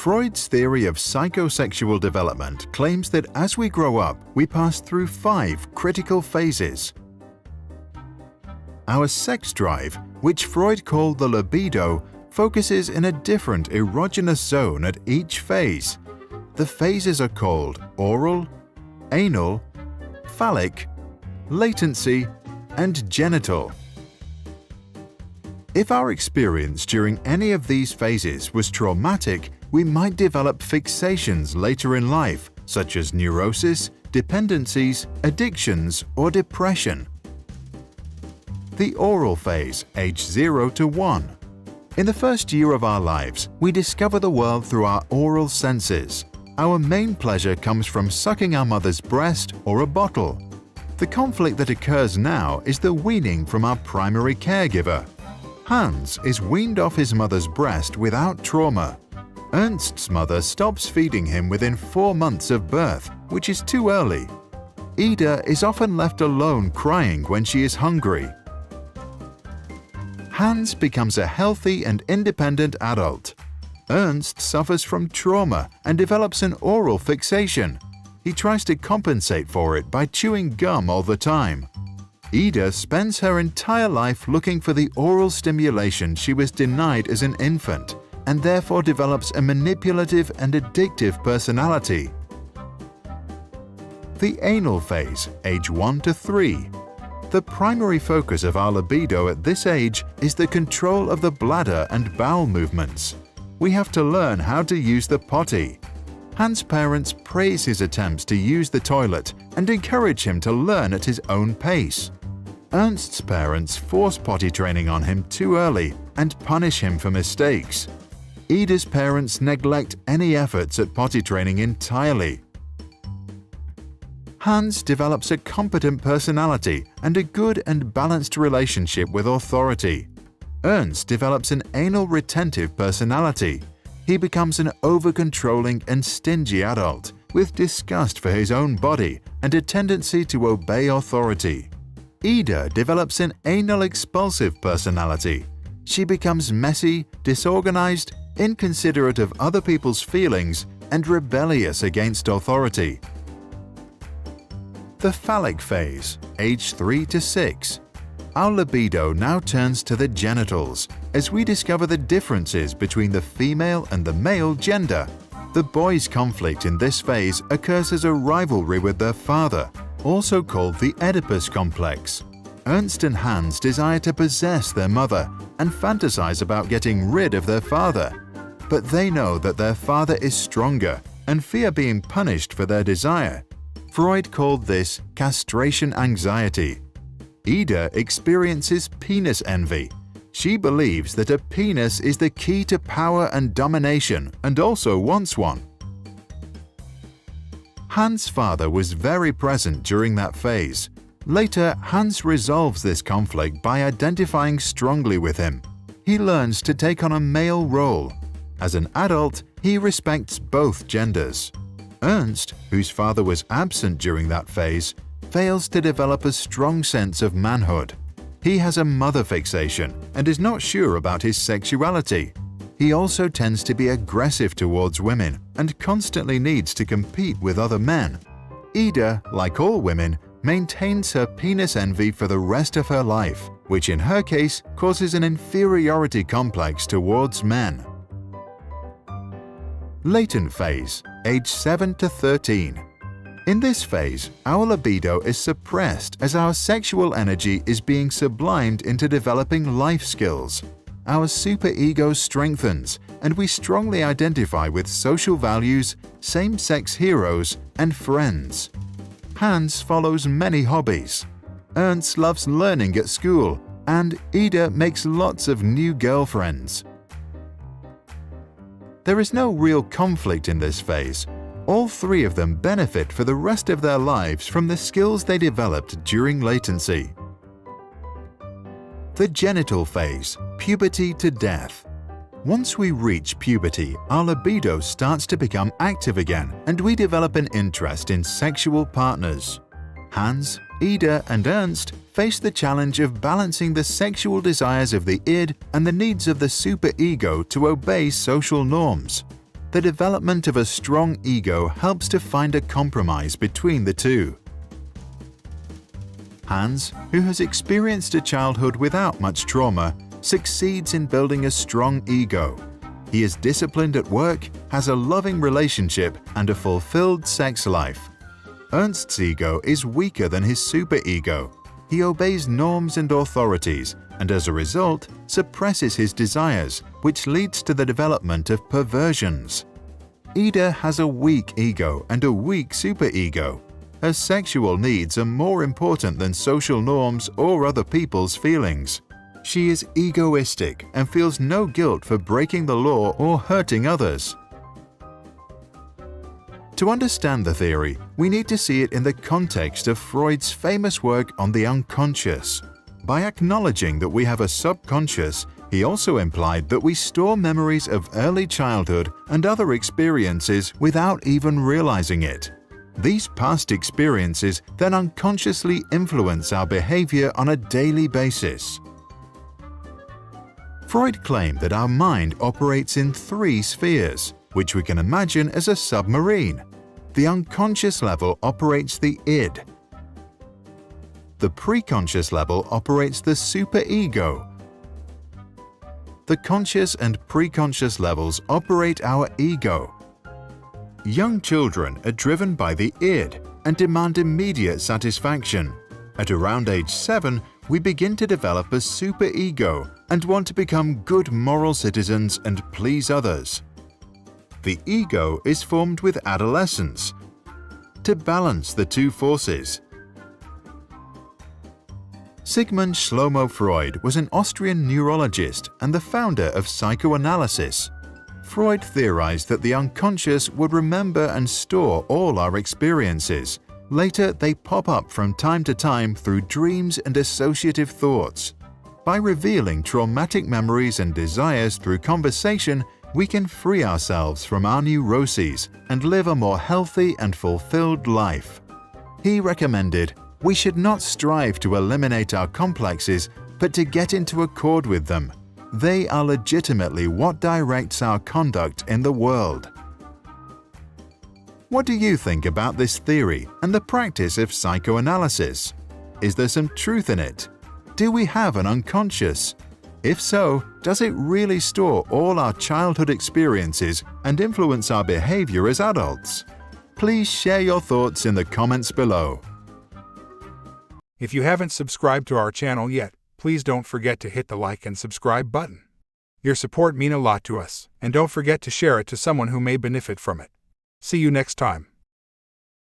Freud's theory of psychosexual development claims that as we grow up, we pass through 5 critical phases. Our sex drive, which Freud called the libido, focuses in a different erogenous zone at each phase. The phases are called oral, anal, phallic, latency, and genital. If our experience during any of these phases was traumatic, we might develop fixations later in life, such as neurosis, dependencies, addictions, or depression. The oral phase, age 0 to 1. In the first year of our lives, we discover the world through our oral senses. Our main pleasure comes from sucking our mother's breast or a bottle. The conflict that occurs now is the weaning from our primary caregiver. Hans is weaned off his mother's breast without trauma. Ernst's mother stops feeding him within 4 months of birth, which is too early. Ida is often left alone crying when she is hungry. Hans becomes a healthy and independent adult. Ernst suffers from trauma and develops an oral fixation. He tries to compensate for it by chewing gum all the time. Ida spends her entire life looking for the oral stimulation she was denied as an infant, and therefore develops a manipulative and addictive personality. The anal phase, age 1 to 3. The primary focus of our libido at this age is the control of the bladder and bowel movements. We have to learn how to use the potty. Hans' parents praise his attempts to use the toilet and encourage him to learn at his own pace. Ernst's parents force potty training on him too early and punish him for mistakes. Ida's parents neglect any efforts at potty training entirely. Hans develops a competent personality and a good and balanced relationship with authority. Ernst develops an anal retentive personality. He becomes an over-controlling and stingy adult with disgust for his own body and a tendency to obey authority. Ida develops an anal expulsive personality. She becomes messy, disorganized, inconsiderate of other people's feelings, and rebellious against authority. The phallic phase, age 3 to 6. Our libido now turns to the genitals as we discover the differences between the female and the male gender. The boys' conflict in this phase occurs as a rivalry with their father, also called the Oedipus complex. Ernst and Hans desire to possess their mother and fantasize about getting rid of their father. But they know that their father is stronger and fear being punished for their desire. Freud called this castration anxiety. Ida experiences penis envy. She believes that a penis is the key to power and domination and also wants one. Hans' father was very present during that phase. Later, Hans resolves this conflict by identifying strongly with him. He learns to take on a male role. As an adult, he respects both genders. Ernst, whose father was absent during that phase, fails to develop a strong sense of manhood. He has a mother fixation and is not sure about his sexuality. He also tends to be aggressive towards women and constantly needs to compete with other men. Ida, like all women, maintains her penis envy for the rest of her life, which in her case causes an inferiority complex towards men. Latent phase, age 7 to 13. In this phase, our libido is suppressed as our sexual energy is being sublimed into developing life skills. Our superego strengthens, and we strongly identify with social values, same-sex heroes, and friends. Hans follows many hobbies. Ernst loves learning at school, and Ida makes lots of new girlfriends. There is no real conflict in this phase. All three of them benefit for the rest of their lives from the skills they developed during latency. The genital phase, puberty to death. Once we reach puberty, our libido starts to become active again and we develop an interest in sexual partners. Hans, Ida, and Ernst face the challenge of balancing the sexual desires of the id and the needs of the superego to obey social norms. The development of a strong ego helps to find a compromise between the two. Hans, who has experienced a childhood without much trauma, succeeds in building a strong ego. He is disciplined at work, has a loving relationship, and a fulfilled sex life. Ernst's ego is weaker than his superego. He obeys norms and authorities, and as a result, suppresses his desires, which leads to the development of perversions. Ida has a weak ego and a weak superego. Her sexual needs are more important than social norms or other people's feelings. She is egoistic and feels no guilt for breaking the law or hurting others. To understand the theory, we need to see it in the context of Freud's famous work on the unconscious. By acknowledging that we have a subconscious, he also implied that we store memories of early childhood and other experiences without even realizing it. These past experiences then unconsciously influence our behavior on a daily basis. Freud claimed that our mind operates in 3 spheres, which we can imagine as a submarine. The unconscious level operates the id. The preconscious level operates the superego. The conscious and preconscious levels operate our ego. Young children are driven by the id and demand immediate satisfaction. At around age 7, we begin to develop a superego and want to become good moral citizens and please others. The ego is formed with adolescence to balance the two forces. Sigmund Freud was an Austrian neurologist and the founder of psychoanalysis. Freud theorized that the unconscious would remember and store all our experiences. Later, they pop up from time to time through dreams and associative thoughts. By revealing traumatic memories and desires through conversation, we can free ourselves from our neuroses and live a more healthy and fulfilled life. He recommended, we should not strive to eliminate our complexes, but to get into accord with them. They are legitimately what directs our conduct in the world. What do you think about this theory and the practice of psychoanalysis? Is there some truth in it? Do we have an unconscious? If so, does it really store all our childhood experiences and influence our behavior as adults? Please share your thoughts in the comments below. If you haven't subscribed to our channel yet, please don't forget to hit the like and subscribe button. Your support means a lot to us, and don't forget to share it to someone who may benefit from it. See you next time.